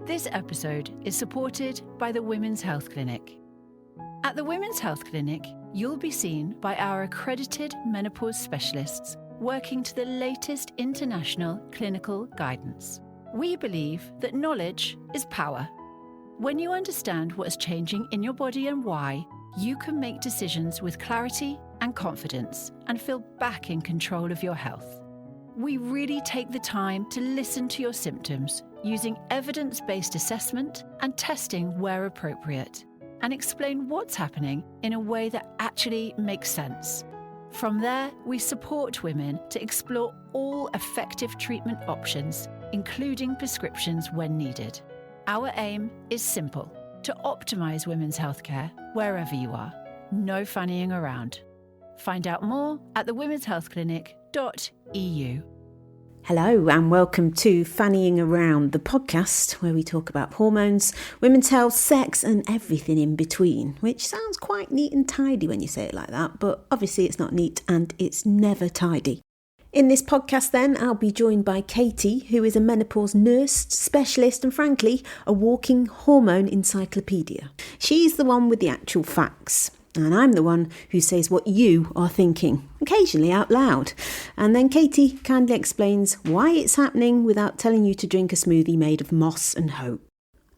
This episode is supported by the Women's Health Clinic. At the Women's Health Clinic, you'll be seen by our accredited menopause specialists working to the latest international clinical guidance. We believe that knowledge is power. When you understand what is changing in your body and why, you can make decisions with clarity and confidence and feel back in control of your health. We really take the time to listen to your symptoms using evidence-based assessment and testing where appropriate, and explain what's happening in a way that actually makes sense. From there, we support women to explore all effective treatment options, including prescriptions when needed. Our aim is simple: to optimise women's healthcare wherever you are. No fannying around. Find out more at thewomenshealthclinic.eu. Hello and welcome to Fannying Around, the podcast where we talk about hormones, women's health, sex and everything in between, which sounds quite neat and tidy when you say it like that, but obviously it's not neat and it's never tidy. In this podcast then, I'll be joined by Katie, who is a menopause nurse, specialist and frankly, a walking hormone encyclopedia. She's the one with the actual facts. And I'm the one who says what you are thinking, occasionally out loud. And then Katie kindly explains why it's happening without telling you to drink a smoothie made of moss and hope.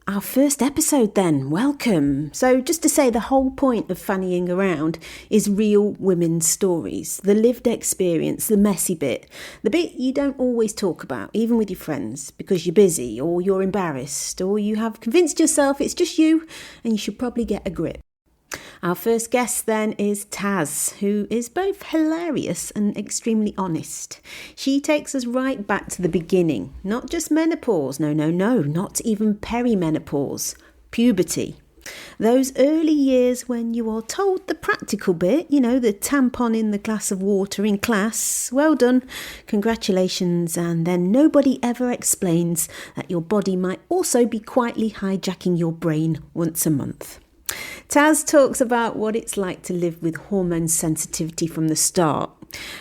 Our first episode then, welcome. So just to say, the whole point of Fannying Around is real women's stories, the lived experience, the messy bit, the bit you don't always talk about, even with your friends, because you're busy or you're embarrassed or you have convinced yourself it's just you and you should probably get a grip. Our first guest then is Taz, who is both hilarious and extremely honest. She takes us right back to the beginning, not just menopause, no, not even perimenopause, puberty. Those early years when you are told the practical bit, the tampon in the glass of water in class, well done, congratulations, and then nobody ever explains that your body might also be quietly hijacking your brain once a month. Taz talks about what it's like to live with hormone sensitivity from the start,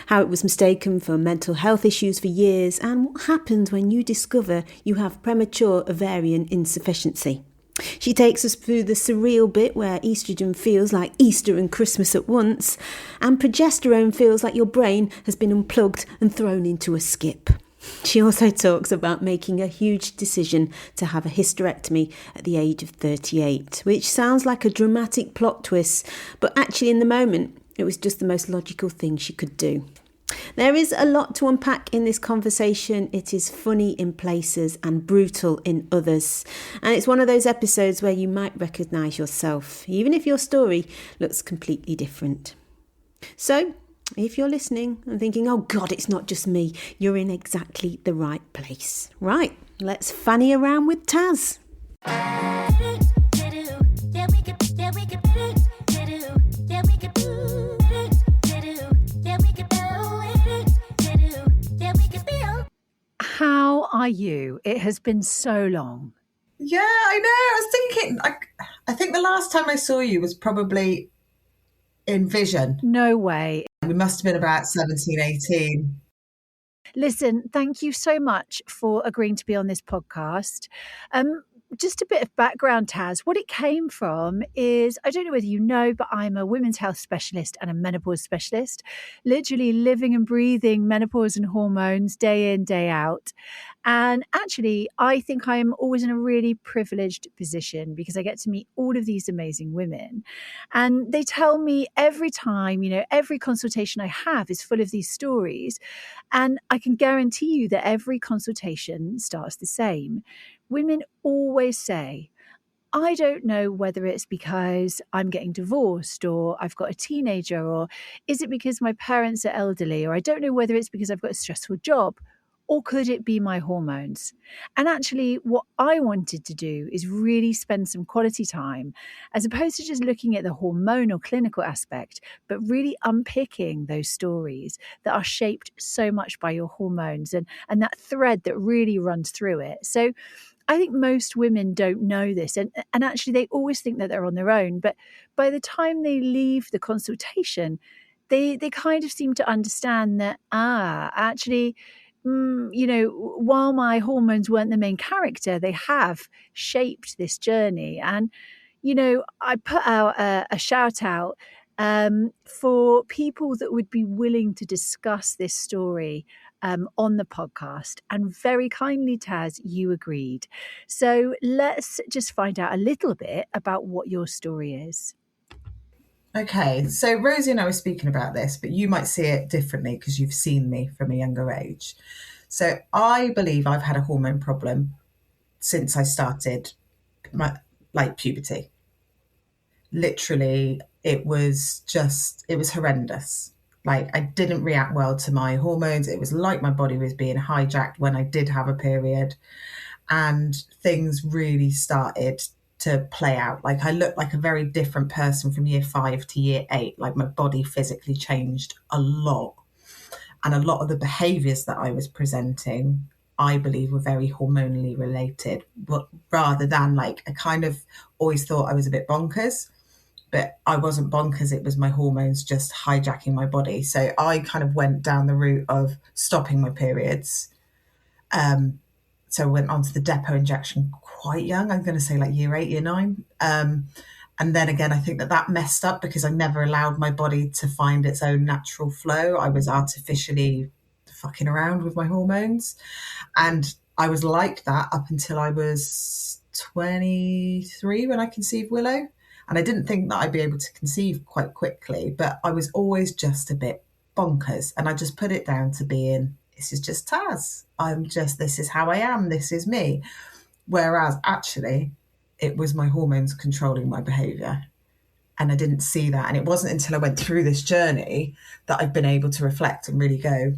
how it was mistaken for mental health issues for years, and what happens when you discover you have premature ovarian insufficiency. She takes us through the surreal bit where estrogen feels like Easter and Christmas at once, and progesterone feels like your brain has been unplugged and thrown into a skip. She also talks about making a huge decision to have a hysterectomy at the age of 38, which sounds like a dramatic plot twist, but actually in the moment, it was just the most logical thing she could do. There is a lot to unpack in this conversation. It is funny in places and brutal in others. And it's one of those episodes where you might recognise yourself, even if your story looks completely different. So, if you're listening and thinking, oh God, it's not just me, you're in exactly the right place. Right, let's fanny around with Taz. How are you? It has been so long. Yeah, I know. I was thinking, I think the last time I saw you was probably in Vision. No way. We must have been about 17, 18. Listen, thank you so much for agreeing to be on this podcast. Just a bit of background, Taz. What it came from is, I don't know whether you know, but I'm a women's health specialist and a menopause specialist, literally living and breathing menopause and hormones day in, day out. And actually, I think I am always in a really privileged position because I get to meet all of these amazing women. And they tell me every time, every consultation I have is full of these stories. And I can guarantee you that every consultation starts the same. Women always say, I don't know whether it's because I'm getting divorced or I've got a teenager, or is it because my parents are elderly, or I don't know whether it's because I've got a stressful job, or could it be my hormones? And actually what I wanted to do is really spend some quality time, as opposed to just looking at the hormonal clinical aspect, but really unpicking those stories that are shaped so much by your hormones and that thread that really runs through it. So I think most women don't know this, and actually they always think that they're on their own. But by the time they leave the consultation, they kind of seem to understand that, actually while my hormones weren't the main character, they have shaped this journey. And, I put out a shout out for people that would be willing to discuss this story on the podcast. And very kindly, Taz, you agreed. So let's just find out a little bit about what your story is. Okay, so Rosie and I were speaking about this, but you might see it differently because you've seen me from a younger age. So I believe I've had a hormone problem since I started my puberty. Literally, it was horrendous. Like, I didn't react well to my hormones. It was like my body was being hijacked when I did have a period, and things really started to play out. Like, I looked like a very different person from year 5 to year 8. Like, my body physically changed a lot. And a lot of the behaviours that I was presenting, I believe, were very hormonally related, but rather than I kind of always thought I was a bit bonkers, but I wasn't bonkers. It was my hormones just hijacking my body. So I kind of went down the route of stopping my periods. So I went onto the depot injection quite young. I'm going to say year 8, year 9. And then again, I think that messed up because I never allowed my body to find its own natural flow. I was artificially fucking around with my hormones. And I was like that up until I was 23 when I conceived Willow. And I didn't think that I'd be able to conceive quite quickly, but I was always just a bit bonkers. And I just put it down to being, this is just Taz. This is how I am. This is me. Whereas actually, it was my hormones controlling my behaviour. And I didn't see that. And it wasn't until I went through this journey that I've been able to reflect and really go,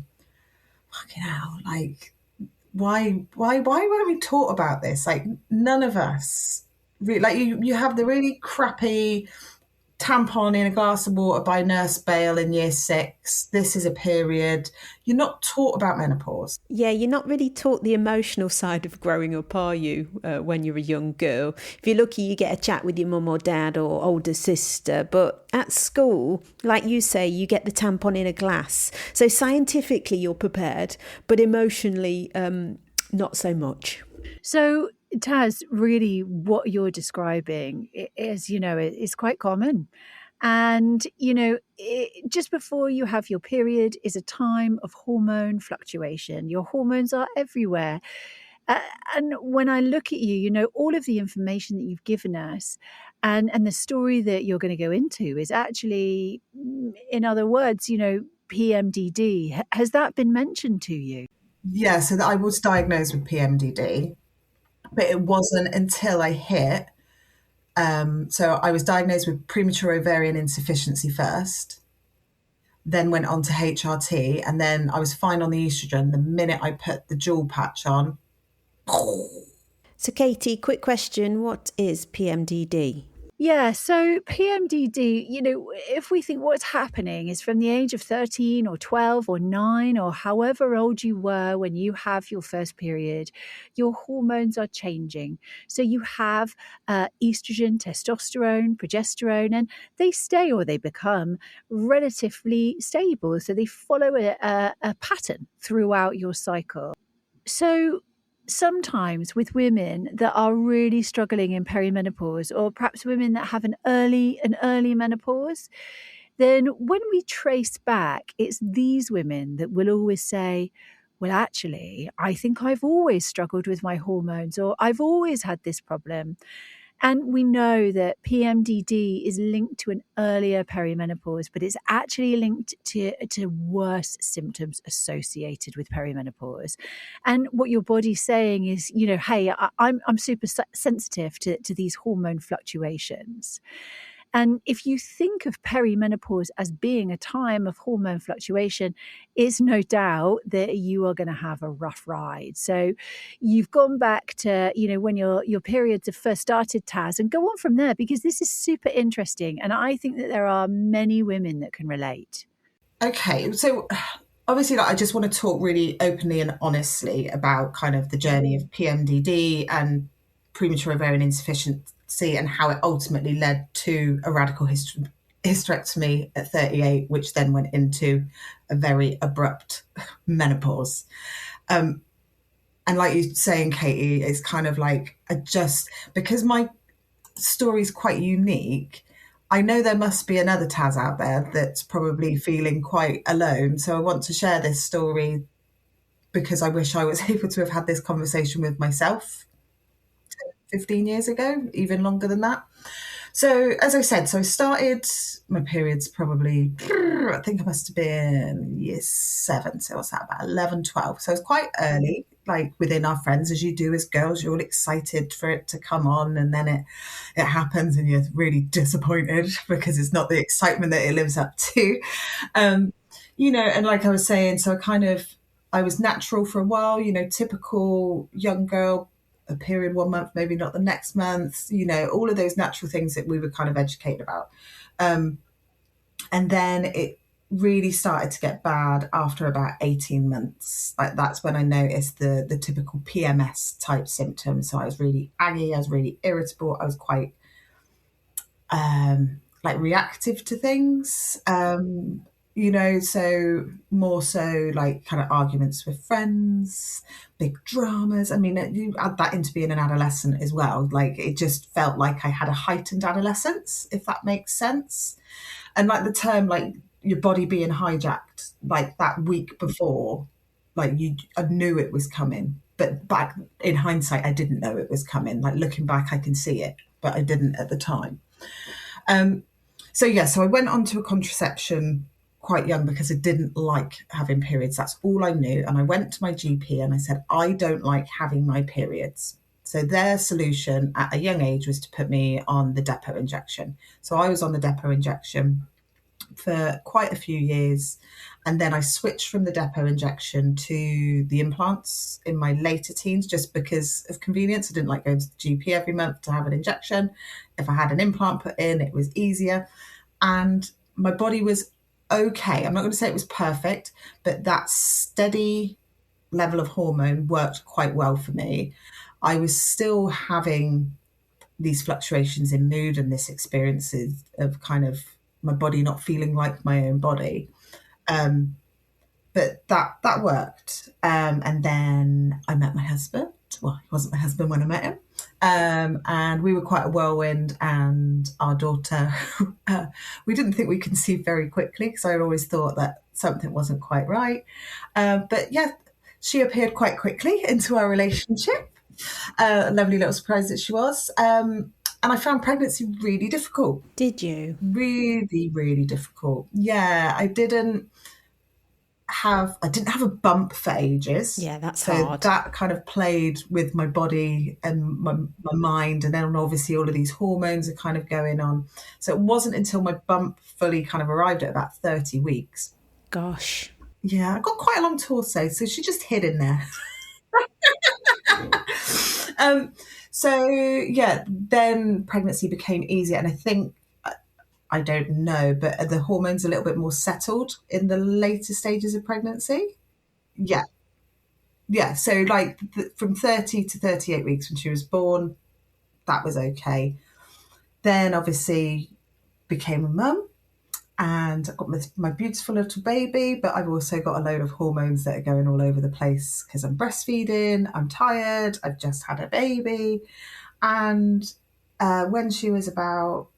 fucking hell, why weren't we taught about this? None of us, you have the really crappy tampon in a glass of water by Nurse Bale in year 6. This is a period. You're not taught about menopause. Yeah, you're not really taught the emotional side of growing up, are you, when you're a young girl? If you're lucky, you get a chat with your mum or dad or older sister. But at school, like you say, you get the tampon in a glass. So scientifically, you're prepared, but emotionally, not so much. So, Taz, really what you're describing is quite common. And, just before you have your period is a time of hormone fluctuation. Your hormones are everywhere. And when I look at you, all of the information that you've given us and the story that you're going to go into is actually, in other words, PMDD. Has that been mentioned to you? Yeah, so that I was diagnosed with PMDD, but it wasn't until I hit. So I was diagnosed with premature ovarian insufficiency first, then went on to HRT, and then I was fine on the estrogen the minute I put the dual patch on. So Katie, quick question, what is PMDD? Yeah, so PMDD, if we think what's happening is from the age of 13 or 12 or 9 or however old you were when you have your first period, your hormones are changing. So you have estrogen, testosterone, progesterone, and they stay or they become relatively stable. So they follow a pattern throughout your cycle. So sometimes with women that are really struggling in perimenopause, or perhaps women that have an early menopause, then when we trace back, it's these women that will always say, well, actually, I think I've always struggled with my hormones, or I've always had this problem. And we know that PMDD is linked to an earlier perimenopause, but it's actually linked to worse symptoms associated with perimenopause. And what your body's saying is, hey, I'm super sensitive to these hormone fluctuations. And if you think of perimenopause as being a time of hormone fluctuation, it's no doubt that you are going to have a rough ride. So you've gone back to, when your periods have first started, Taz, and go on from there, because this is super interesting. And I think that there are many women that can relate. Okay, so obviously, I just want to talk really openly and honestly about kind of the journey of PMDD and premature ovarian insufficiency and how it ultimately led to a radical hysterectomy at 38, which then went into a very abrupt menopause. And like you're saying, Katie, it's kind of like because my story's quite unique, I know there must be another Taz out there that's probably feeling quite alone. So I want to share this story because I wish I was able to have had this conversation with myself 15 years ago, even longer than that. So as I said, I started my periods probably, I think I must have been year 7. So what's that, about 11, 12. So it was quite early, like within our friends, as you do as girls, you're all excited for it to come on, and then it happens and you're really disappointed because it's not the excitement that it lives up to. And like I was saying, I was natural for a while, typical young girl, a period one month, maybe not the next month, all of those natural things that we were kind of educated about. And then it really started to get bad after about 18 months. Like that's when I noticed the typical PMS type symptoms. So I was really aggy, I was really irritable, I was quite reactive to things. So more so like kind of arguments with friends, big dramas. I mean, you add that into being an adolescent as well. Like it just felt like I had a heightened adolescence, if that makes sense. And like the term, like your body being hijacked, like that week before, like I knew it was coming. But back in hindsight, I didn't know it was coming. Like looking back, I can see it, but I didn't at the time. So I went on to a contraception quite young because I didn't like having periods. That's all I knew. And I went to my GP and I said, I don't like having my periods. So their solution at a young age was to put me on the depot injection. So I was on the depot injection for quite a few years. And then I switched from the depot injection to the implants in my later teens, just because of convenience. I didn't like going to the GP every month to have an injection. If I had an implant put in, it was easier. And my body was okay. I'm not going to say it was perfect, but that steady level of hormone worked quite well for me. I was still having these fluctuations in mood and this experiences of kind of my body not feeling like my own body. But that worked. And then I met my husband. Well, he wasn't my husband when I met him. And we were quite a whirlwind, and our daughter, we didn't think we conceived very quickly because I always thought that something wasn't quite right. But yeah, she appeared quite quickly into our relationship. A lovely little surprise that she was. And I found pregnancy really difficult. Did you? Really, really difficult. Yeah, I didn't have a bump for ages. Yeah, that's so hard. That kind of played with my body and my mind, and then obviously all of these hormones are kind of going on. So it wasn't until my bump fully kind of arrived at about 30 weeks. Gosh. Yeah, I got quite a long torso, so she just hid in there. Then pregnancy became easier, and I think, I don't know, but the hormones a little bit more settled in the later stages of pregnancy. Yeah. So like from 30 to 38 weeks when she was born, that was okay. Then obviously became a mum, and I got my beautiful little baby, but I've also got a load of hormones that are going all over the place because I'm breastfeeding, I'm tired, I've just had a baby. And when she was about,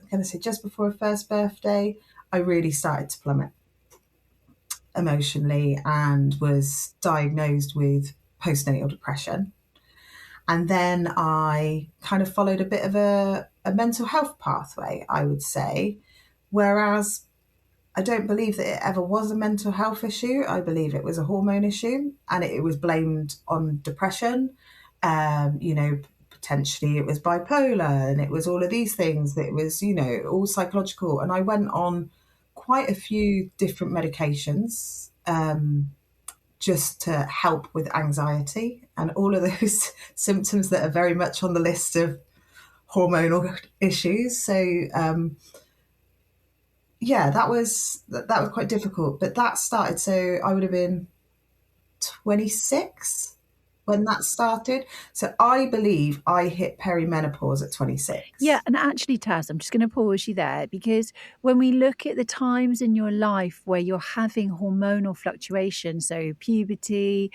I'm going to say just before her first birthday, I really started to plummet emotionally and was diagnosed with postnatal depression. And then I kind of followed a bit of a mental health pathway, I would say, whereas I don't believe that it ever was a mental health issue. I believe it was a hormone issue, and it was blamed on depression. Potentially it was bipolar, and it was all of these things. That it was, all psychological. And I went on quite a few different medications just to help with anxiety and all of those symptoms that are very much on the list of hormonal issues. So that was quite difficult. But that started, so I would have been 26 when that started. So I believe I hit perimenopause at 26. Yeah, and actually, Taz, I'm just going to pause you there, because when we look at the times in your life where you're having hormonal fluctuation, so puberty,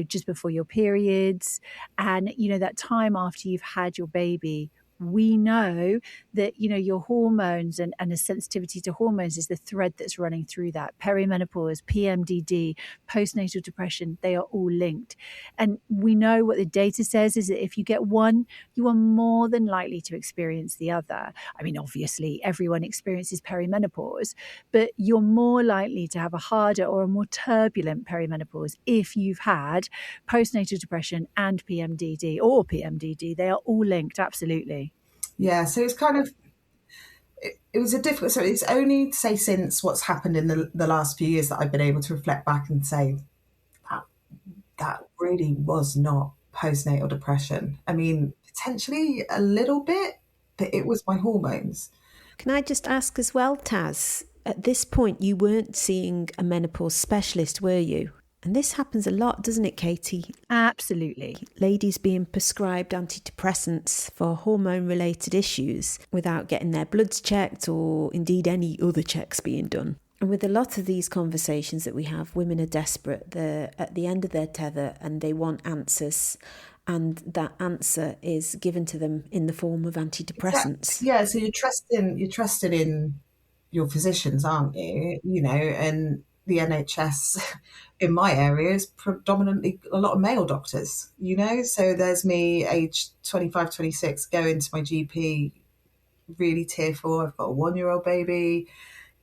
just before your periods, and, that time after you've had your baby, we know that, your hormones and a sensitivity to hormones is the thread that's running through that. Perimenopause, PMDD, postnatal depression, they are all linked. And we know what the data says is that if you get one, you are more than likely to experience the other. I mean, obviously, everyone experiences perimenopause, but you're more likely to have a harder or a more turbulent perimenopause if you've had postnatal depression and PMDD or PMDD. They are all linked, absolutely. Yeah, so it's kind of, it was a difficult, so it's only, say, since what's happened in the last few years that I've been able to reflect back and say, that really was not postnatal depression. I mean, potentially a little bit, but it was my hormones. Can I just ask as well, Taz, at this point you weren't seeing a menopause specialist, were you? And this happens a lot, doesn't it, Katie? Absolutely. Ladies being prescribed antidepressants for hormone-related issues without getting their bloods checked or indeed any other checks being done. And with a lot of these conversations that we have, women are desperate. They're at the end of their tether and they want answers. And that answer is given to them in the form of antidepressants. Yeah, so you're trusted in your physicians, aren't you? And the NHS in my area is predominantly a lot of male doctors, so there's me age 25, 26, going to my GP really tearful. I've got a 1-year-old baby.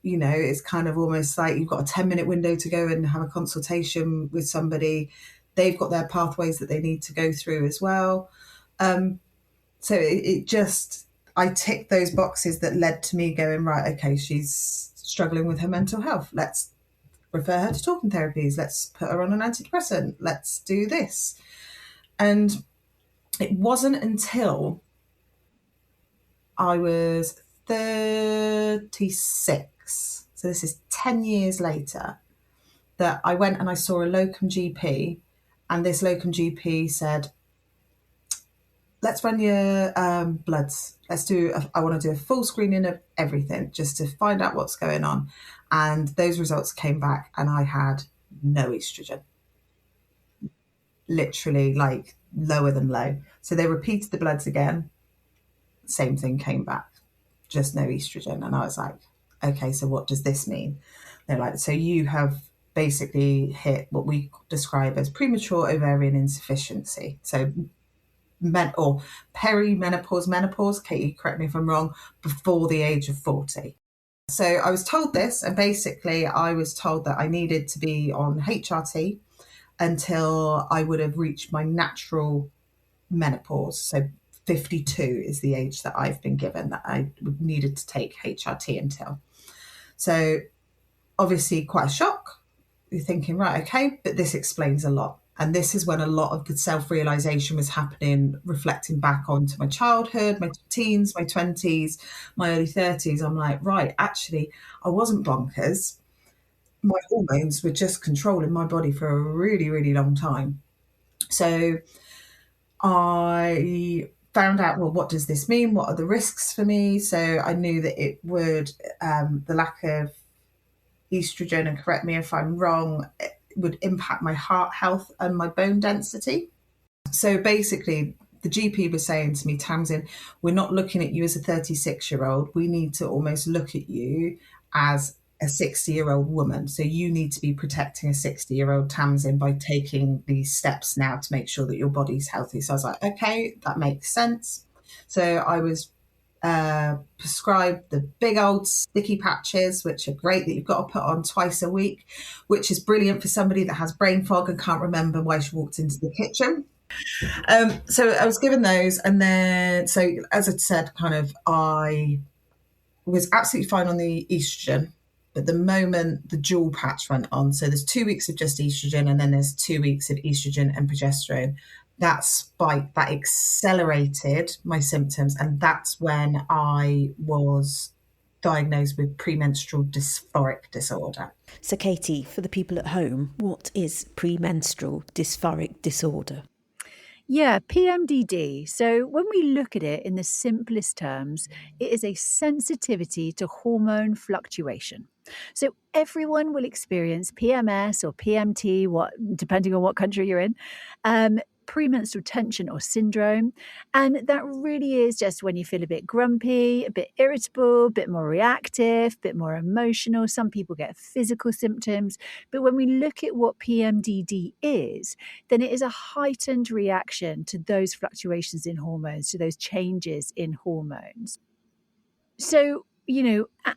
It's kind of almost like you've got a 10-minute window to go and have a consultation with somebody. They've got their pathways that they need to go through as well. So it just, I ticked those boxes that led to me going, right, okay, she's struggling with her mental health. Let's refer her to talking therapies. Let's put her on an antidepressant. Let's do this. And it wasn't until I was 36, so this is 10 years later, that I went and I saw a locum GP, and this locum GP said, let's run your bloods. I want to do a full screening of everything just to find out what's going on. And those results came back and I had no estrogen. Literally like lower than low. So they repeated the bloods again. Same thing came back, just no estrogen. And I was like, okay, so what does this mean? They're like, so you have basically hit what we describe as premature ovarian insufficiency. So perimenopause, menopause, Katie, correct me if I'm wrong, before the age of 40. So I was told this, and basically I was told that I needed to be on HRT until I would have reached my natural menopause. So 52 is the age that I've been given that I needed to take HRT until. So obviously quite a shock. You're thinking, right, okay, but this explains a lot. And this is when a lot of the self-realization was happening, reflecting back onto my childhood, my teens, my 20s, my early 30s. I'm like, right, actually, I wasn't bonkers. My hormones were just controlling my body for a really, really long time. So I found out, well, what does this mean? What are the risks for me? So I knew that it would, the lack of estrogen, and correct me if I'm wrong, would impact my heart health and my bone density. So basically, the GP was saying to me, Tamsin, we're not looking at you as a 36-year-old. We need to almost look at you as a 60-year-old woman. So you need to be protecting a 60-year-old Tamsin by taking these steps now to make sure that your body's healthy. So I was like, okay, that makes sense. So I was prescribed the big old sticky patches, which are great, that you've got to put on twice a week, which is brilliant for somebody that has brain fog and can't remember why she walked into the kitchen. So I was given those, and then, so as I said, kind of, I was absolutely fine on the estrogen, but the moment the dual patch went on, so there's 2 weeks of just estrogen, and then there's 2 weeks of estrogen and progesterone. That spike, that accelerated my symptoms, and that's when I was diagnosed with premenstrual dysphoric disorder. So, Katie, for the people at home, what is premenstrual dysphoric disorder? Yeah, PMDD. So when we look at it in the simplest terms, it is a sensitivity to hormone fluctuation. So everyone will experience PMS or PMT, depending on what country you're in, premenstrual tension or syndrome. And that really is just when you feel a bit grumpy, a bit irritable, a bit more reactive, a bit more emotional. Some people get physical symptoms. But when we look at what PMDD is, then it is a heightened reaction to those fluctuations in hormones, to those changes in hormones. So,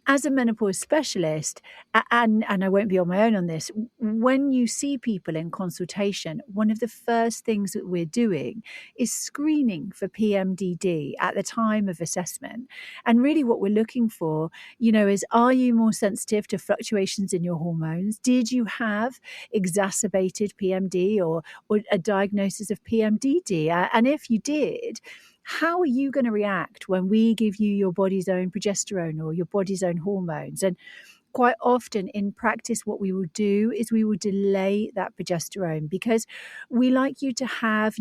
as a menopause specialist, and I won't be on my own on this, when you see people in consultation, one of the first things that we're doing is screening for PMDD at the time of assessment. And really what we're looking for, is, are you more sensitive to fluctuations in your hormones? Did you have exacerbated PMD or a diagnosis of PMDD? And if you did, how are you going to react when we give you your body's own progesterone or your body's own hormones? And quite often in practice, what we will do is we will delay that progesterone because we like you to have,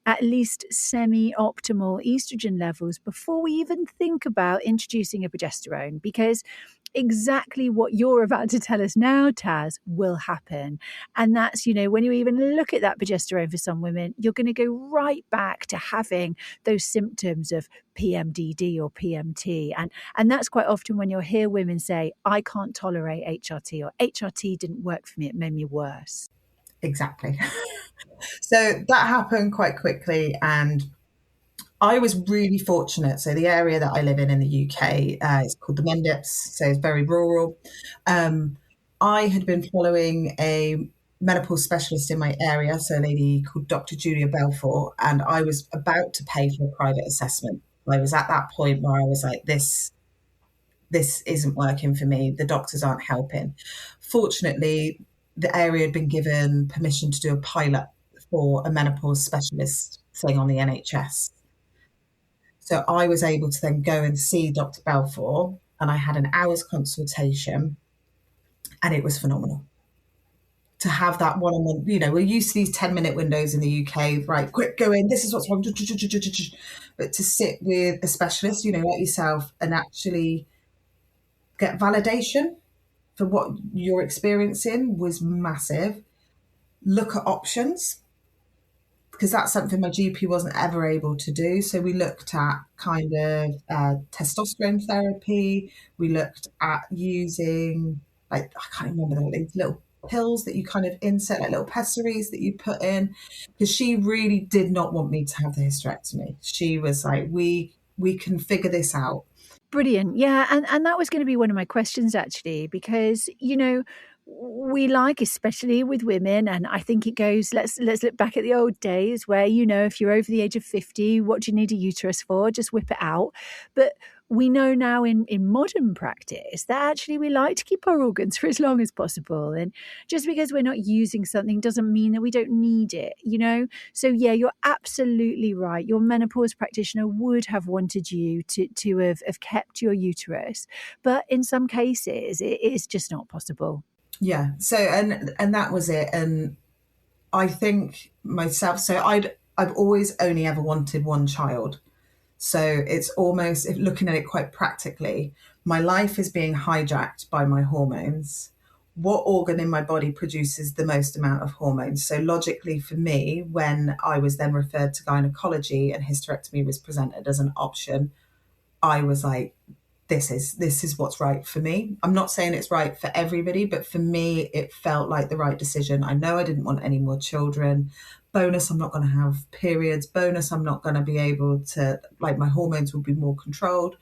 at least semi-optimal estrogen levels before we even think about introducing a progesterone, because exactly what you're about to tell us now, Taz, will happen. And that's, when you even look at that progesterone for some women, you're going to go right back to having those symptoms of PMDD or PMT. And that's quite often when you'll hear women say, I can't tolerate HRT, or HRT didn't work for me, it made me worse. Exactly. So that happened quite quickly, and I was really fortunate. So the area that I live in the UK is called the Mendips, so it's very rural. I had been following a menopause specialist in my area, so a lady called Dr. Julia Belfort, and I was about to pay for a private assessment. I was at that point where I was like, this isn't working for me. The doctors aren't helping. Fortunately, the area had been given permission to do a pilot for a menopause specialist thing on the NHS. So I was able to then go and see Dr. Belfort, and I had an hour's consultation, and it was phenomenal. To have that one-on-one, we're used to these 10-minute windows in the UK, right, quick, go in, this is what's wrong. But to sit with a specialist, like yourself, and actually get validation for what you're experiencing was massive. Look at options, because that's something my GP wasn't ever able to do. So we looked at kind of testosterone therapy. We looked at using, I can't remember, these little pills that you kind of insert, like little pessaries that you put in, because she really did not want me to have the hysterectomy. She was like, we can figure this out. Brilliant. Yeah. And that was going to be one of my questions, actually, because, we like, especially with women, and I think it goes, let's look back at the old days where, if you're over the age of 50, what do you need a uterus for? Just whip it out. But we know now in modern practice that actually we like to keep our organs for as long as possible. And just because we're not using something doesn't mean that we don't need it, So yeah, you're absolutely right. Your menopause practitioner would have wanted you to have kept your uterus. But in some cases, it is just not possible. Yeah. So, and that was it. And I think myself, so I've always only ever wanted one child. So it's almost, if looking at it quite practically, my life is being hijacked by my hormones. What organ in my body produces the most amount of hormones? So logically for me, when I was then referred to gynecology and hysterectomy was presented as an option, I was like, this is what's right for me. I'm not saying it's right for everybody, but for me, it felt like the right decision. I know I didn't want any more children. Bonus, I'm not going to have periods. Bonus, I'm not going to be able to, my hormones will be more controlled.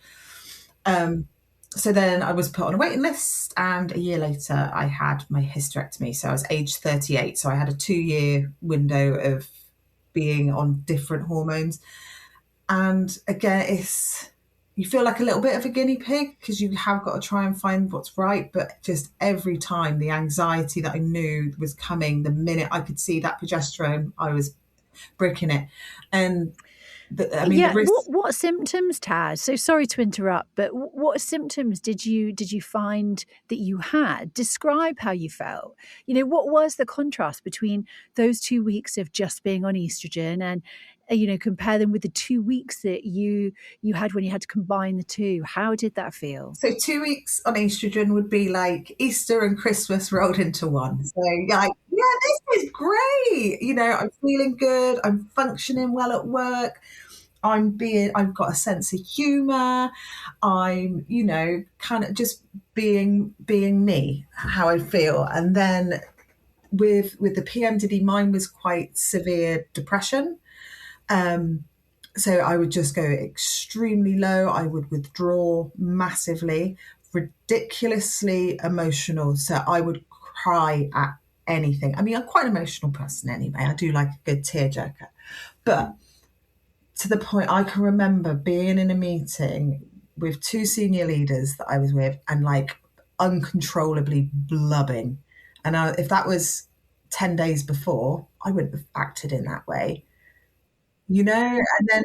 So then I was put on a waiting list, and a year later I had my hysterectomy. So I was age 38. So I had a 2-year window of being on different hormones. And again, you feel like a little bit of a guinea pig because you have got to try and find what's right. But just every time, the anxiety that I knew was coming, the minute I could see that progesterone, I was breaking it. And The risk. What symptoms, Taz? So sorry to interrupt, but what symptoms did you find that you had? Describe how you felt. What was the contrast between those 2 weeks of just being on estrogen and compare them with the 2 weeks that you had when you had to combine the two? How did that feel? So 2 weeks on estrogen would be like Easter and Christmas rolled into one. So you're like, yeah, this is great. I'm feeling good. I'm functioning well at work. I've got a sense of humor. I'm, kind of just being me, how I feel. And then with the PMDD, mine was quite severe depression. So I would just go extremely low. I would withdraw massively, ridiculously emotional. So I would cry at anything. I mean, I'm quite an emotional person anyway. I do like a good tearjerker. But to the point, I can remember being in a meeting with two senior leaders that I was with and like uncontrollably blubbing. And if that was 10 days before, I wouldn't have acted in that way. And then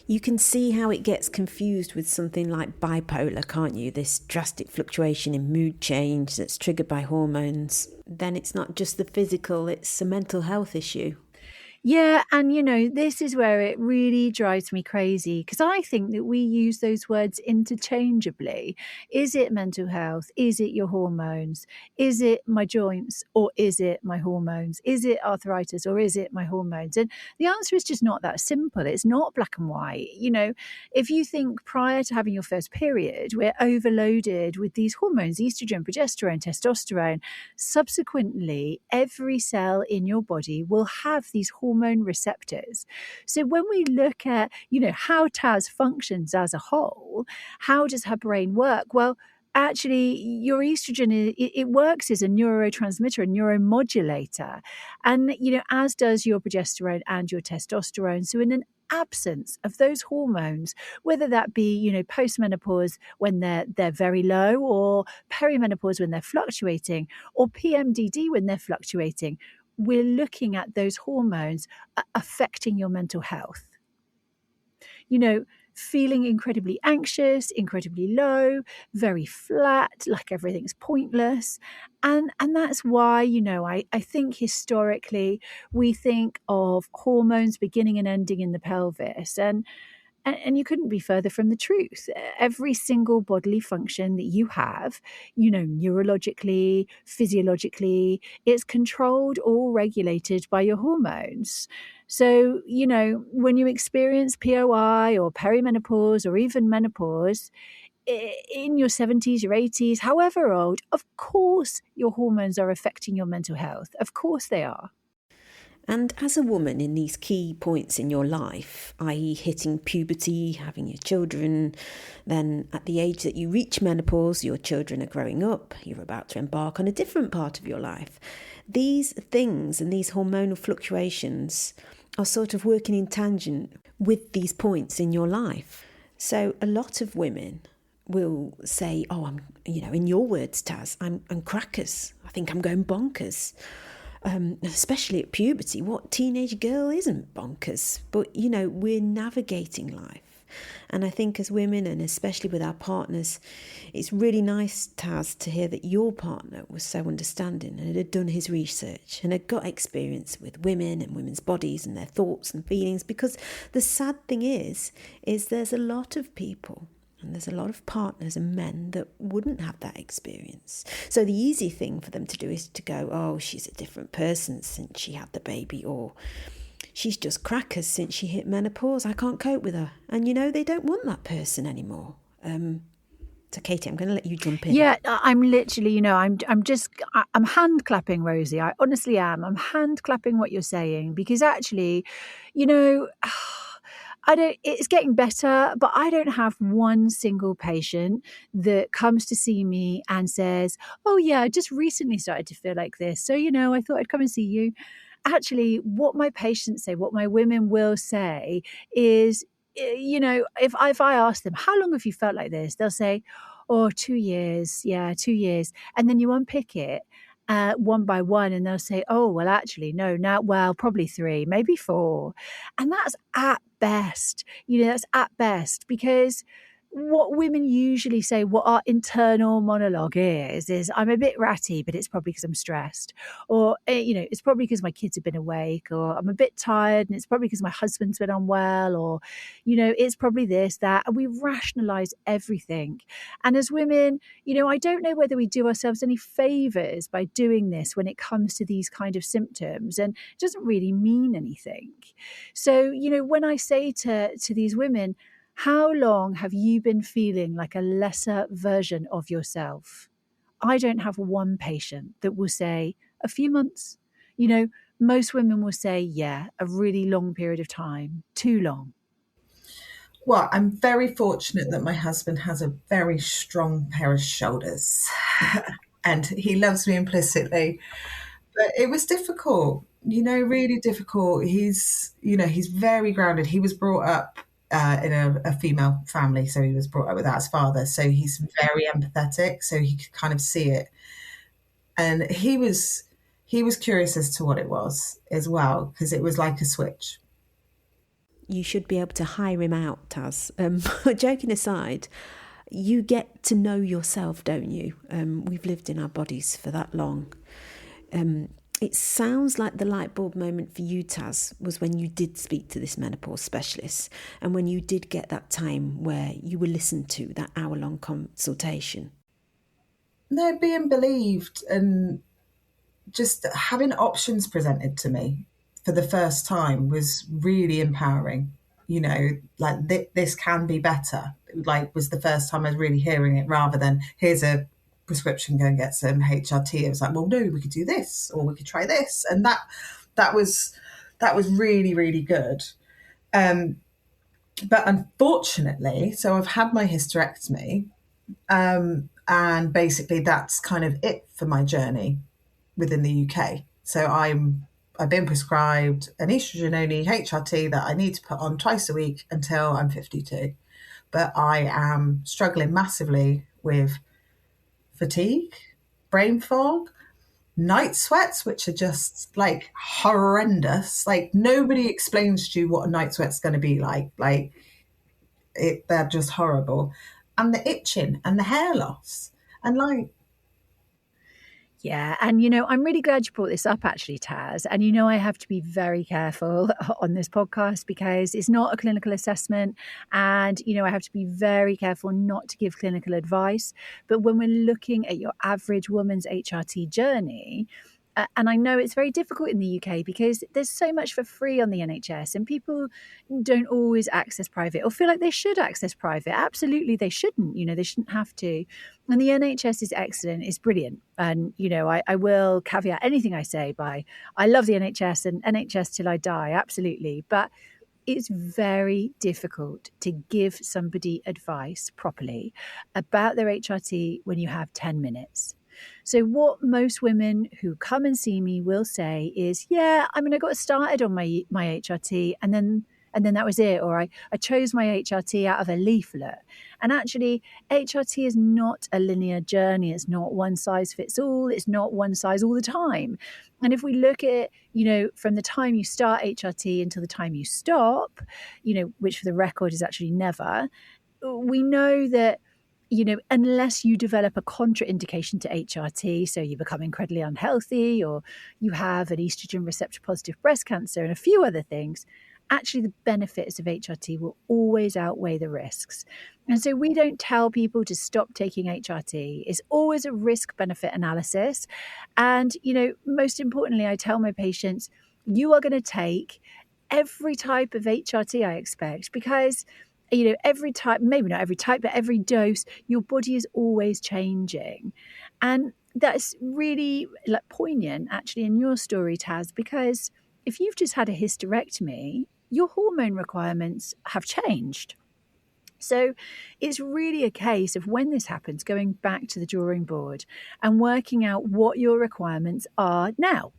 you can see how it gets confused with something like bipolar, can't you? This drastic fluctuation in mood change that's triggered by hormones. Then it's not just the physical, it's a mental health issue. Yeah, and this is where it really drives me crazy because I think that we use those words interchangeably. Is it mental health? Is it your hormones? Is it my joints or is it my hormones? Is it arthritis or is it my hormones? And the answer is just not that simple. It's not black and white. If you think prior to having your first period, we're overloaded with these hormones, estrogen, progesterone, testosterone. Subsequently, every cell in your body will have these hormone receptors. So when we look at, how Taz functions as a whole, how does her brain work? Well, actually, your estrogen, it works as a neurotransmitter, a neuromodulator. And, as does your progesterone and your testosterone. So in an absence of those hormones, whether that be, postmenopause when they're very low, or perimenopause when they're fluctuating, or PMDD when they're fluctuating, we're looking at those hormones affecting your mental health. Feeling incredibly anxious, incredibly low, very flat, like everything's pointless. And that's why, I think historically we think of hormones beginning and ending in the pelvis. And you couldn't be further from the truth. Every single bodily function that you have, neurologically, physiologically, it's controlled or regulated by your hormones. So, when you experience POI or perimenopause or even menopause, in your 70s, your 80s, however old, of course your hormones are affecting your mental health. Of course they are. And as a woman in these key points in your life, i.e. hitting puberty, having your children, then at the age that you reach menopause, your children are growing up, you're about to embark on a different part of your life. These things and these hormonal fluctuations are sort of working in tangent with these points in your life. So a lot of women will say, oh, I'm, in your words, Taz, I'm crackers. I think I'm going bonkers. Especially at puberty. What teenage girl isn't bonkers? But, we're navigating life. And I think as women, and especially with our partners, it's really nice, Taz, to hear that your partner was so understanding and had done his research and had got experience with women and women's bodies and their thoughts and feelings. Because the sad thing is there's a lot of people and there's a lot of partners and men that wouldn't have that experience. So the easy thing for them to do is to go, oh, she's a different person since she had the baby, or she's just crackers since she hit menopause. I can't cope with her. And, they don't want that person anymore. So, Katie, I'm going to let you jump in. Yeah, I'm literally, I'm hand clapping, Rosie. I honestly am. I'm hand clapping what you're saying because actually, it's getting better, but I don't have one single patient that comes to see me and says, oh yeah, I just recently started to feel like this. So, I thought I'd come and see you. Actually, what my patients say, what my women will say is, if I ask them, how long have you felt like this? They'll say, oh, 2 years. Yeah, 2 years. And then you unpick it one by one and they'll say, oh, well, actually, no, now, well, probably 3, maybe 4. And that's at best. That's at best, because what women usually say, what our internal monologue is I'm a bit ratty, but it's probably because I'm stressed. Or, it's probably because my kids have been awake, or I'm a bit tired and it's probably because my husband's been unwell, or, it's probably this, that. And we rationalize everything. And as women, I don't know whether we do ourselves any favors by doing this when it comes to these kind of symptoms. And it doesn't really mean anything. So, when I say to these women, how long have you been feeling like a lesser version of yourself? I don't have one patient that will say a few months. Most women will say, yeah, a really long period of time, too long. Well, I'm very fortunate that my husband has a very strong pair of shoulders and he loves me implicitly. But it was difficult, really difficult. He's very grounded. He was brought up in a female family, so he was brought up without his father. So he's very empathetic, so he could kind of see it. And he was curious as to what it was as well, because it was like a switch. You should be able to hire him out, Taz. Joking aside, you get to know yourself, don't you? We've lived in our bodies for that long. It sounds like the light bulb moment for you, Taz, was when you did speak to this menopause specialist and when you did get that time where you were listened to, that hour-long consultation. No, being believed and just having options presented to me for the first time was really empowering. Like this can be better. Like, was the first time I was really hearing it, rather than here's a prescription, go and get some HRT. It was like, well, no, we could do this, or we could try this, and that was really, really good. But unfortunately, so I've had my hysterectomy, and basically that's kind of it for my journey within the UK. So I've been prescribed an estrogen only HRT that I need to put on twice a week until I'm 52. But I am struggling massively with fatigue, brain fog, night sweats, which are just like horrendous. Like, nobody explains to you what a night sweat's going to be like. They're just horrible. And the itching and the hair loss. And yeah. And, I'm really glad you brought this up, actually, Taz. And, I have to be very careful on this podcast because it's not a clinical assessment. And, I have to be very careful not to give clinical advice. But when we're looking at your average woman's HRT journey, and I know it's very difficult in the UK because there's so much for free on the NHS and people don't always access private or feel like they should access private. Absolutely, they shouldn't. They shouldn't have to. And the NHS is excellent. It's brilliant. And, I will caveat anything I say by I love the NHS and NHS till I die. Absolutely. But it's very difficult to give somebody advice properly about their HRT when you have 10 minutes. So what most women who come and see me will say is, yeah, I got started on my HRT and then that was it. Or I chose my HRT out of a leaflet. And actually, HRT is not a linear journey. It's not one size fits all. It's not one size all the time. And if we look at, from the time you start HRT until the time you stop, which for the record is actually never, we know that unless you develop a contraindication to HRT, so you become incredibly unhealthy or you have an estrogen receptor positive breast cancer and a few other things, actually the benefits of HRT will always outweigh the risks. And so we don't tell people to stop taking HRT. It's always a risk-benefit analysis. And, most importantly, I tell my patients, you are going to take every type of HRT I expect because every type, maybe not every type, but every dose, your body is always changing. And that's really poignant actually in your story, Taz, because if you've just had a hysterectomy, your hormone requirements have changed. So it's really a case of when this happens, going back to the drawing board and working out what your requirements are now.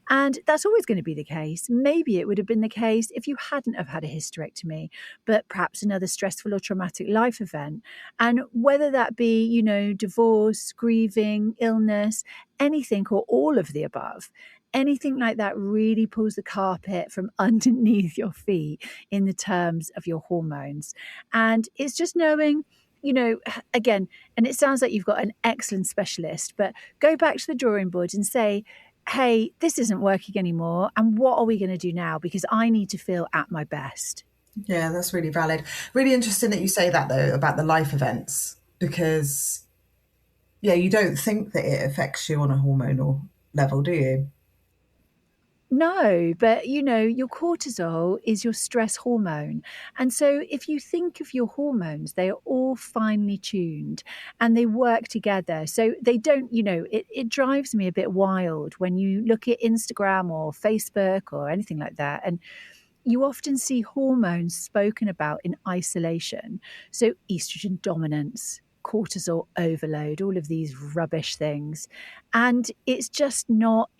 And that's always going to be the case. Maybe it would have been the case if you hadn't have had a hysterectomy, but perhaps another stressful or traumatic life event. And whether that be, divorce, grieving, illness, anything or all of the above, anything like that really pulls the carpet from underneath your feet in the terms of your hormones. And it's just knowing, again, and it sounds like you've got an excellent specialist, but go back to the drawing board and say, hey, this isn't working anymore. And what are we going to do now? Because I need to feel at my best. Yeah, that's really valid. Really interesting that you say that, though, about the life events, because, yeah, you don't think that it affects you on a hormonal level, do you? No, but your cortisol is your stress hormone. And so if you think of your hormones, they are all finely tuned and they work together. So they don't, it drives me a bit wild when you look at Instagram or Facebook or anything like that. And you often see hormones spoken about in isolation. So estrogen dominance, cortisol overload, all of these rubbish things. And it's just not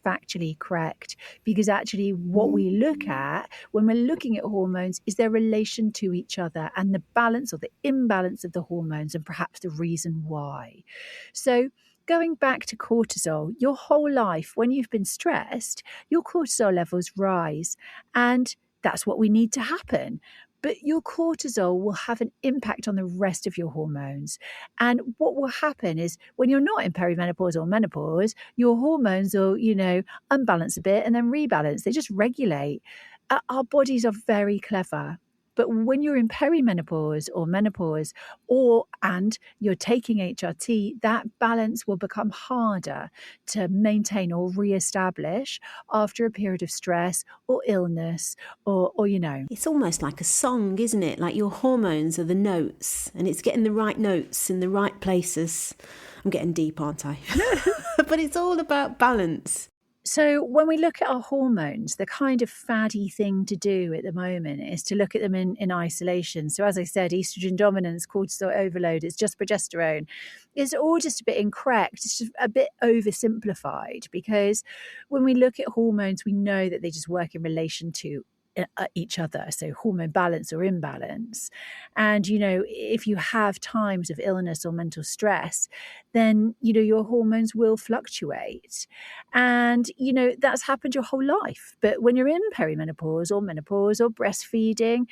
factually correct, because actually what we look at when we're looking at hormones is their relation to each other and the balance or the imbalance of the hormones and perhaps the reason why. So going back to cortisol, your whole life, when you've been stressed, your cortisol levels rise, and that's what we need to happen. But your cortisol will have an impact on the rest of your hormones. And what will happen is when you're not in perimenopause or menopause, your hormones will, unbalance a bit and then rebalance. They just regulate. Our bodies are very clever. But when you're in perimenopause or menopause and you're taking HRT, that balance will become harder to maintain or reestablish after a period of stress or illness or. It's almost like a song, isn't it? Like your hormones are the notes and it's getting the right notes in the right places. I'm getting deep, aren't I? But it's all about balance. So when we look at our hormones, the kind of faddy thing to do at the moment is to look at them in isolation. So as I said, estrogen dominance, cortisol overload, it's just progesterone. It's all just a bit incorrect. It's just a bit oversimplified, because when we look at hormones, we know that they just work in relation to each other, so hormone balance or imbalance. And if you have times of illness or mental stress, then your hormones will fluctuate, and that's happened your whole life. But when you're in perimenopause or menopause or breastfeeding,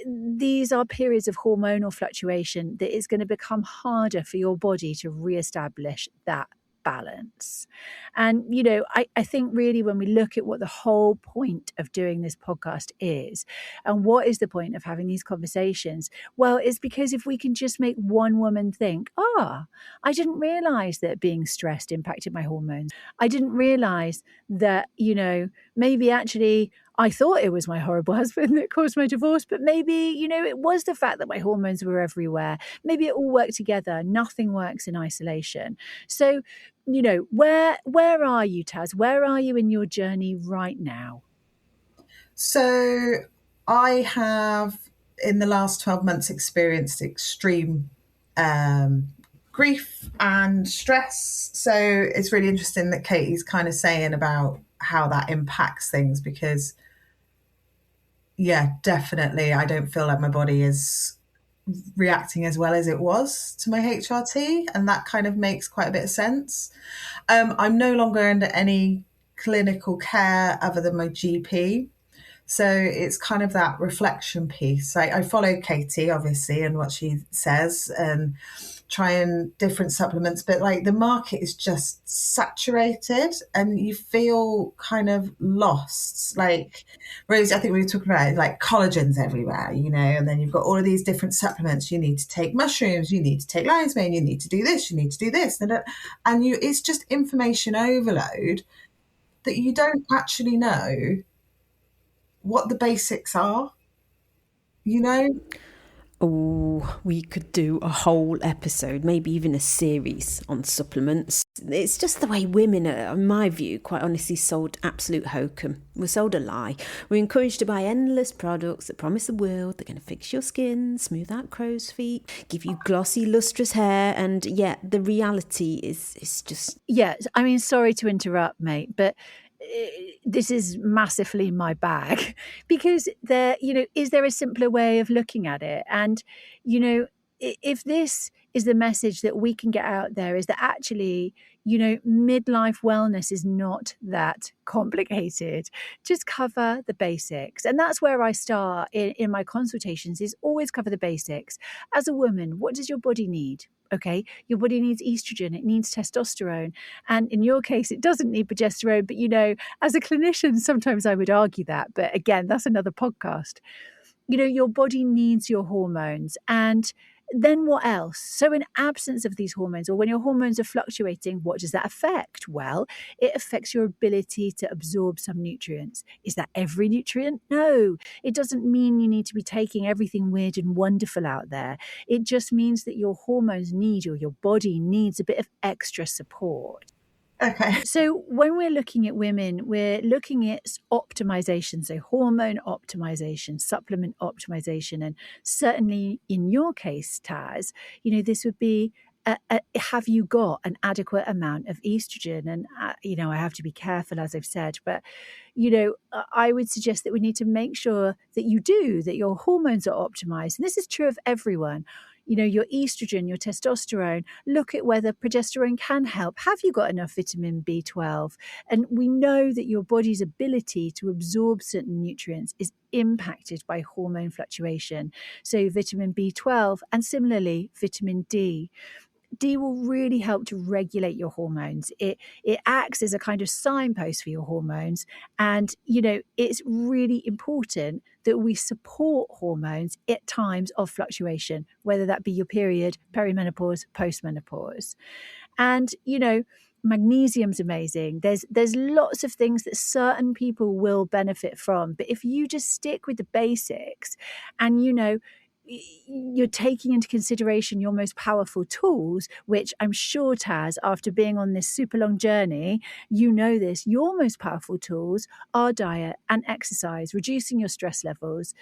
these are periods of hormonal fluctuation that is going to become harder for your body to reestablish that balance. And, I think really when we look at what the whole point of doing this podcast is, and what is the point of having these conversations, well, it's because if we can just make one woman think, I didn't realize that being stressed impacted my hormones. I didn't realize that, maybe actually I thought it was my horrible husband that caused my divorce, but maybe, it was the fact that my hormones were everywhere. Maybe it all worked together. Nothing works in isolation. So, where are you, Taz? Where are you in your journey right now? So I have, in the last 12 months, experienced extreme grief and stress. So it's really interesting that Katie's kind of saying about how that impacts things, because yeah, definitely I don't feel like my body is reacting as well as it was to my HRT, and that kind of makes quite a bit of sense. I'm no longer under any clinical care other than my GP. So it's kind of that reflection piece. I follow Katie, obviously, and what she says, and trying different supplements, but like the market is just saturated and you feel kind of lost. Like Rosie, I think we were talking about it, like collagen's everywhere, and then you've got all of these different supplements. You need to take mushrooms, you need to take lion's mane, you need to do this, you need to do this. And it's just information overload that you don't actually know what the basics are, Oh, we could do a whole episode, maybe even a series on supplements. It's just the way women are, in my view, quite honestly, sold absolute hokum. We're sold a lie. We're encouraged to buy endless products that promise the world. They're going to fix your skin, smooth out crow's feet, give you glossy, lustrous hair. And yet the reality is just... Yeah, I mean, sorry to interrupt, mate, but this is massively my bag, because is there a simpler way of looking at it? And, if this is the message that we can get out there, is that actually, midlife wellness is not that complicated. Just cover the basics. And that's where I start in my consultations, is always cover the basics. As a woman, what does your body need? Okay, your body needs estrogen, it needs testosterone. And in your case, it doesn't need progesterone. But, as a clinician, sometimes I would argue that. But again, that's another podcast. Your body needs your hormones. And then what else? So in absence of these hormones, or when your hormones are fluctuating, what does that affect? Well, it affects your ability to absorb some nutrients. Is that every nutrient? No, it doesn't mean you need to be taking everything weird and wonderful out there. It just means that your hormones need, or your body needs, a bit of extra support. Okay. So when we're looking at women, we're looking at optimization, so hormone optimization, supplement optimization, and certainly in your case, Taz, this would be, have you got an adequate amount of estrogen? And, I have to be careful, as I've said, but, I would suggest that we need to make sure that you do, that your hormones are optimized. And this is true of everyone. Your estrogen, your testosterone, look at whether progesterone can help. Have you got enough vitamin B12? And we know that your body's ability to absorb certain nutrients is impacted by hormone fluctuation. So vitamin B12 and similarly vitamin D. D will really help to regulate your hormones. It acts as a kind of signpost for your hormones. And, it's really important that we support hormones at times of fluctuation, whether that be your period, perimenopause, postmenopause. And, magnesium's amazing. There's lots of things that certain people will benefit from. But if you just stick with the basics and, you're taking into consideration your most powerful tools, which I'm sure, Taz, after being on this super long journey, this, your most powerful tools are diet and exercise, reducing your stress levels,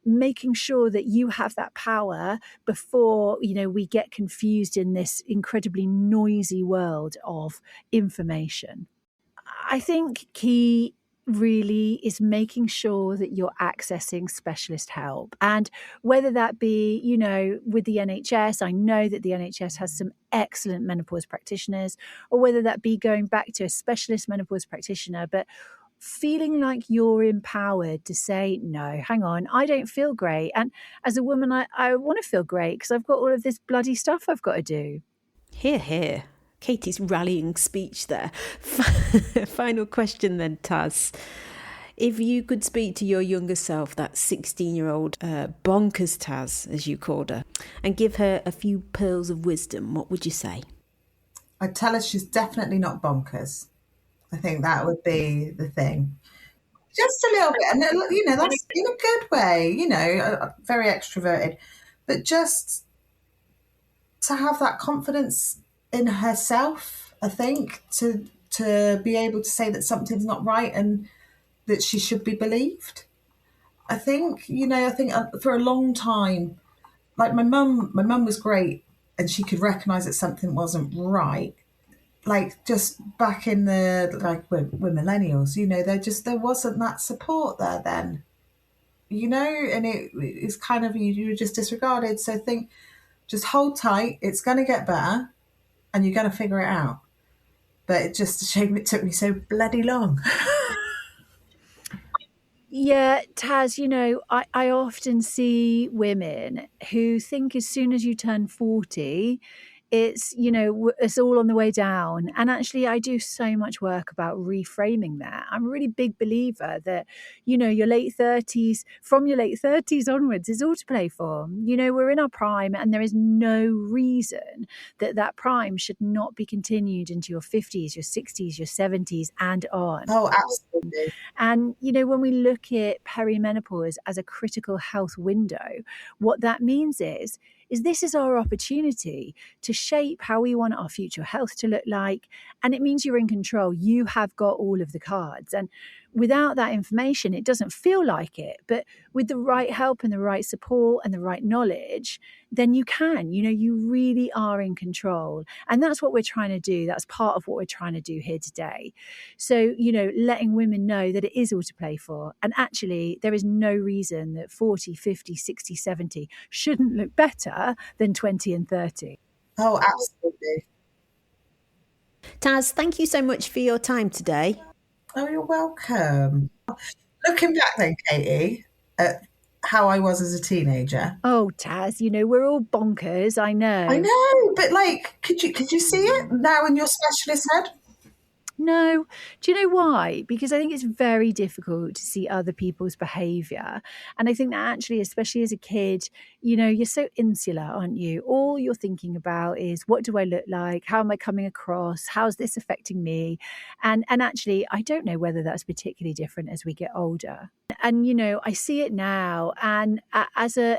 making sure that you have that power before, we get confused in this incredibly noisy world of information. I think key really is making sure that you're accessing specialist help. And whether that be, with the NHS, I know that the NHS has some excellent menopause practitioners, or whether that be going back to a specialist menopause practitioner, but feeling like you're empowered to say, no, hang on, I don't feel great. And as a woman, I want to feel great because I've got all of this bloody stuff I've got to do. Hear, hear. Katie's rallying speech there. Final question then, Taz. If you could speak to your younger self, that 16-year-old bonkers Taz, as you called her, and give her a few pearls of wisdom, what would you say? I'd tell her she's definitely not bonkers. I think that would be the thing. Just a little bit. And, that's in a good way, very extroverted. But just to have that confidence in herself, I think, to be able to say that something's not right and that she should be believed. I think, for a long time, like my mum was great and she could recognise that something wasn't right. Like just back in we're millennials, there wasn't that support there then, and it's kind of, you were just disregarded. So I think just hold tight, it's going to get better and you're going to figure it out. But it's just a shame it took me so bloody long. Yeah, Taz, I often see women who think as soon as you turn 40, it's, it's all on the way down. And actually, I do so much work about reframing that. I'm a really big believer that, your late 30s, from your late 30s onwards is all to play for. We're in our prime and there is no reason that prime should not be continued into your 50s, your 60s, your 70s and on. Oh, absolutely. And, when we look at perimenopause as a critical health window, what that means is this is our opportunity to shape how we want our future health to look like. And it means you're in control. You have got all of the cards. And without that information, it doesn't feel like it. But with the right help and the right support and the right knowledge, then you can, you really are in control. And that's what we're trying to do. That's part of what we're trying to do here today. So, letting women know that it is all to play for. And actually, there is no reason that 40, 50, 60, 70 shouldn't look better than 20 and 30. Oh, absolutely. Taz, thank you so much for your time today. Oh, you're welcome. Looking back then, Katie, at how I was as a teenager. Oh, Taz, we're all bonkers. I know. I know, but like, could you see it now in your specialist head? No. Do you know why? Because I think it's very difficult to see other people's behaviour. And I think that actually, especially as a kid, you're so insular, aren't you? All you're thinking about is, what do I look like? How am I coming across? How's this affecting me? And actually, I don't know whether that's particularly different as we get older. And I see it now. And as a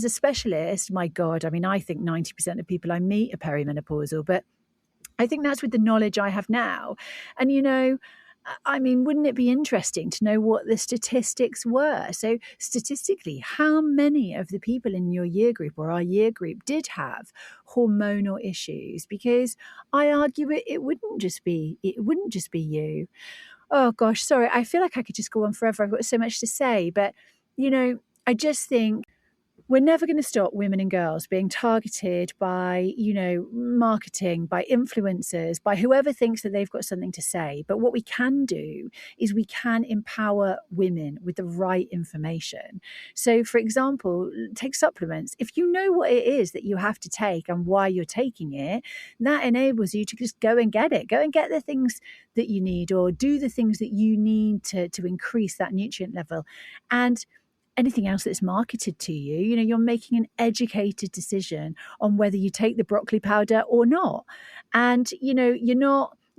specialist, my God, I mean, I think 90% of people I meet are perimenopausal, but I think that's with the knowledge I have now. And, I mean, wouldn't it be interesting to know what the statistics were? So statistically, how many of the people in your year group or our year group did have hormonal issues? Because I argue it wouldn't just be you. Oh gosh, sorry. I feel like I could just go on forever. I've got so much to say, but I just think we're never going to stop women and girls being targeted by, marketing, by influencers, by whoever thinks that they've got something to say. But what we can do is we can empower women with the right information. So, for example, take supplements. If you know what it is that you have to take and why you're taking it, that enables you to just go and get it. Go and get the things that you need, or do the things that you need to increase that nutrient level. And anything else that's marketed to you, you're making an educated decision on whether you take the broccoli powder or not. And, you're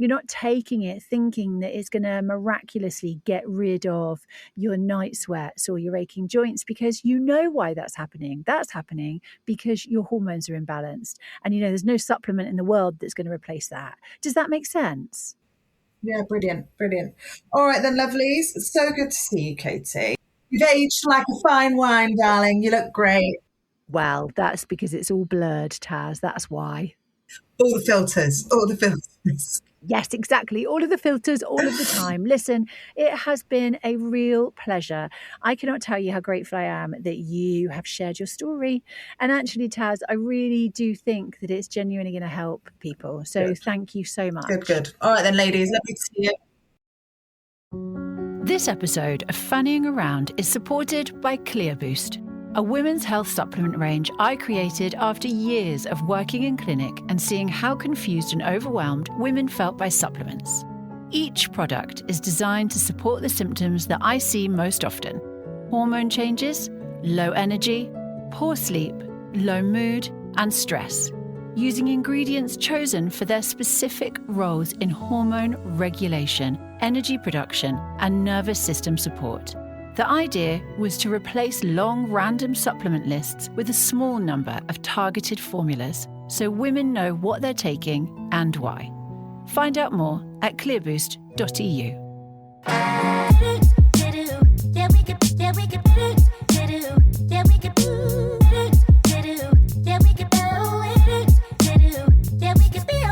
not taking it thinking that it's going to miraculously get rid of your night sweats or your aching joints, because you know why that's happening. That's happening because your hormones are imbalanced. And, there's no supplement in the world that's going to replace that. Does that make sense? Yeah, brilliant. All right then, lovelies. It's so good to see you, Katie. You've aged like a fine wine, darling. You look great. Well, that's because it's all blurred, Taz. That's why. All the filters. Yes, exactly. All of the filters, all of the time. Listen, it has been a real pleasure. I cannot tell you how grateful I am that you have shared your story. And actually, Taz, I really do think that it's genuinely going to help people. So Thank you so much. Good. All right then, ladies. Let me see you. This episode of Fannying Around is supported by ClearBoost, a women's health supplement range I created after years of working in clinic and seeing how confused and overwhelmed women felt by supplements. Each product is designed to support the symptoms that I see most often: hormone changes, low energy, poor sleep, low mood, and stress, using ingredients chosen for their specific roles in hormone regulation, energy production, and nervous system support. The idea was to replace long random supplement lists with a small number of targeted formulas so women know what they're taking and why. Find out more at clearboost.eu.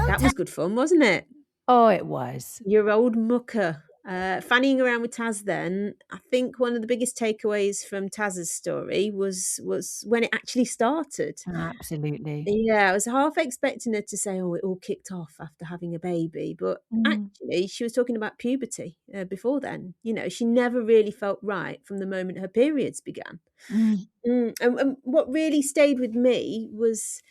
That was good fun, wasn't it? Oh, it was. Your old mucker. Fannying around with Taz then, I think one of the biggest takeaways from Taz's story was when it actually started. Absolutely. Yeah, I was half expecting her to say, oh, it all kicked off after having a baby. But actually, she was talking about puberty before then. She never really felt right from the moment her periods began. And what really stayed with me was,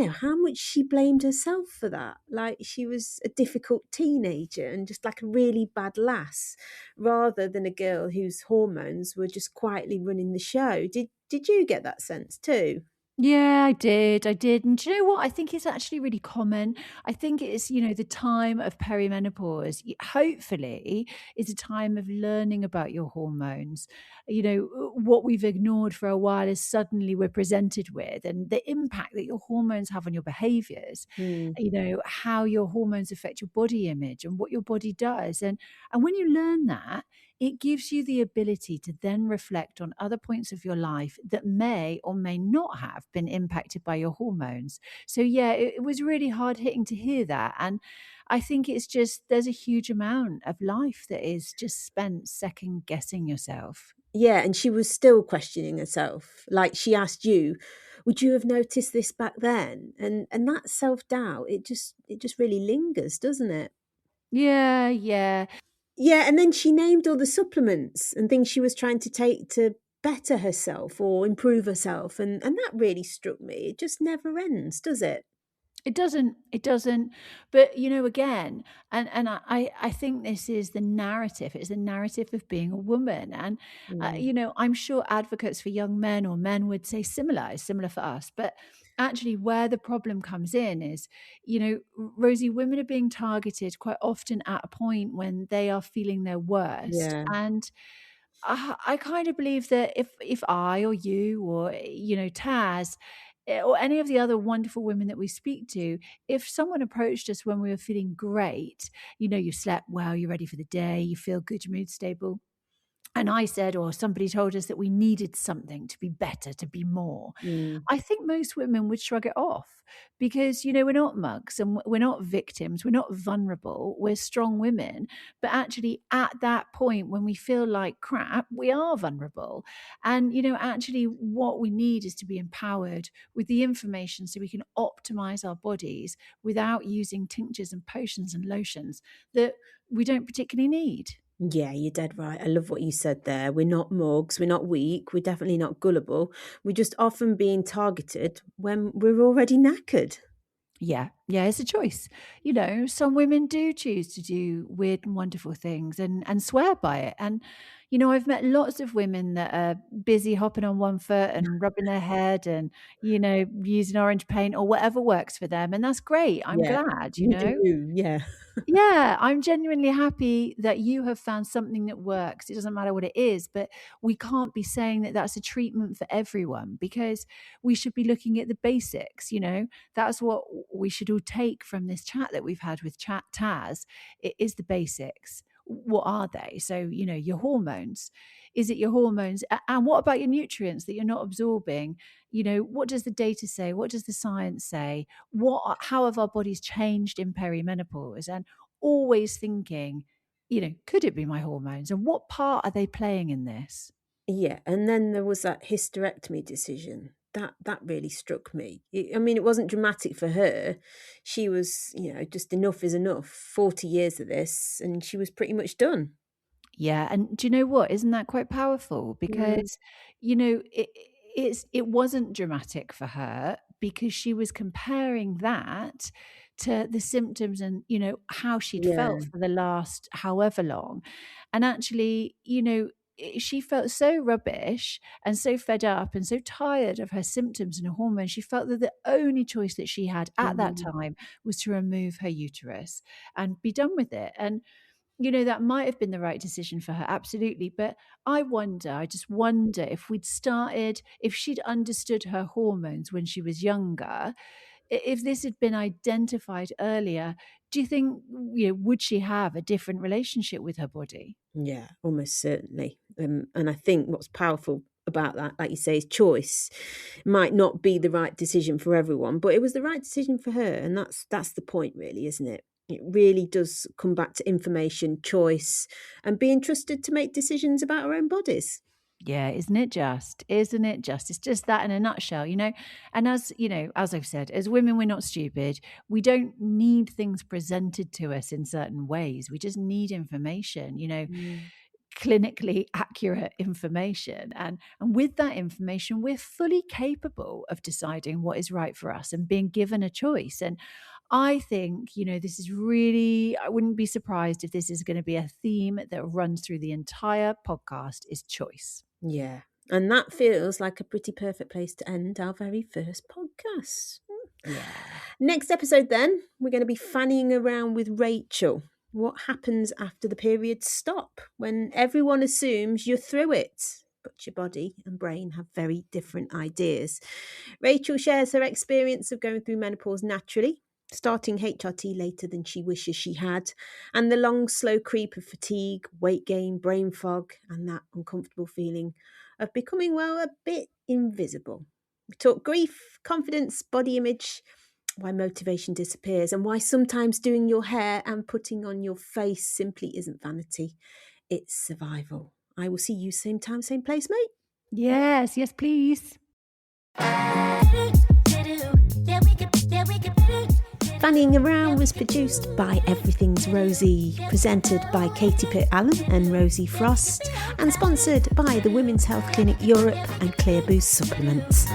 how much she blamed herself for that. Like she was a difficult teenager and just like a really bad lass, rather than a girl whose hormones were just quietly running the show. Did you get that sense too? Yeah, I did. And do you know what? I think it's actually really common. I think it's, the time of perimenopause, hopefully, is a time of learning about your hormones. What we've ignored for a while is suddenly we're presented with, and the impact that your hormones have on your behaviors, how your hormones affect your body image and what your body does. And when you learn that, it gives you the ability to then reflect on other points of your life that may or may not have been impacted by your hormones. So yeah, it was really hard hitting to hear that. And I think it's just, there's a huge amount of life that is just spent second guessing yourself. Yeah, and she was still questioning herself. Like she asked you, Would you have noticed this back then? And that self-doubt, it just really lingers, doesn't it? Yeah, yeah. Yeah, and then she named all the supplements and things she was trying to take to better herself or improve herself, and that really struck me. It just never ends, does it? It doesn't. But, again, and I think this is the narrative. It's the narrative of being a woman. And, Mm, I'm sure advocates for young men or men would say similar, it's similar for us. But actually, where the problem comes in is, Rosie, women are being targeted quite often at a point when they are feeling their worst. yeah. And I kind of believe that if I or you or Taz or any of the other wonderful women that we speak to, if someone approached us when we were feeling great, you slept well, you're ready for the day, you feel good, your mood's stable, and I said, or somebody told us that we needed something to be better, to be more, Mm, I think most women would shrug it off because, we're not mugs and we're not victims. We're not vulnerable. We're strong women. But actually, at that point, when we feel like crap, we are vulnerable. And, actually, what we need is to be empowered with the information so we can optimize our bodies without using tinctures and potions and lotions that we don't particularly need. yeah, you're dead right. I love what you said there. We're not mugs, we're not weak, we're definitely not gullible. We're just often being targeted when we're already knackered. Yeah, yeah, it's a choice. Some women do choose to do weird and wonderful things and swear by it. And, I've met lots of women that are busy hopping on one foot and rubbing their head and, using orange paint or whatever works for them. And that's great. I'm Yeah, glad, you do you, yeah. Yeah, I'm genuinely happy that you have found something that works. It doesn't matter what it is, but we can't be saying that that's a treatment for everyone because we should be looking at the basics. That's what we should all take from this chat that we've had with Chat Taz. It is the basics. What are they? So, your hormones. Is it your hormones? And what about your nutrients that you're not absorbing? What does the data say? What does the science say? How have our bodies changed in perimenopause? And always thinking, could it be my hormones? And what part are they playing in this? Yeah, and then there was that hysterectomy decision. That really struck me. I mean, it wasn't dramatic for her. She was, just enough is enough. 40 years of this, and she was pretty much done. Yeah, and do you know what? Isn't that quite powerful? Mm, Because, it wasn't dramatic for her because she was comparing that to the symptoms and, how she'd felt yeah. for the last however long. And actually, she felt so rubbish and so fed up and so tired of her symptoms and her hormones. She felt that the only choice that she had at that Mm, time was to remove her uterus and be done with it. And that might have been the right decision for her, absolutely. But I just wonder if she'd understood her hormones when she was younger, if this had been identified earlier, do you think, would she have a different relationship with her body? yeah, almost certainly. And I think what's powerful about that, like you say, is choice. Might not be the right decision for everyone, but it was the right decision for her, and that's the point, really, isn't it? It really does come back to information, choice, and being trusted to make decisions about our own bodies. Yeah, isn't it just? Isn't it just? It's just that in a nutshell. And as I've said, as women, we're not stupid. We don't need things presented to us in certain ways. We just need information, Mm. clinically accurate information. And with that information, we're fully capable of deciding what is right for us and being given a choice. And I think, this is really, I wouldn't be surprised if this is going to be a theme that runs through the entire podcast is choice. Yeah. And that feels like a pretty perfect place to end our very first podcast. Yeah. Next episode, then, we're going to be fannying around with Rachel. What happens after the periods stop when everyone assumes you're through it, but your body and brain have very different ideas? Rachel shares her experience of going through menopause naturally, starting HRT later than she wishes she had, and the long, slow creep of fatigue, weight gain, brain fog, and that uncomfortable feeling of becoming, well, a bit invisible. We talk grief, confidence, body image, why motivation disappears, and why sometimes doing your hair and putting on your face simply isn't vanity, it's survival. I will see you same time, same place, mate. Yes, yes, please. Fannying Around was produced by Everything's Rosie, presented by Katie Pitt-Allen and Rosie Frost, and sponsored by the Women's Health Clinic Europe and Clear Boost Supplements.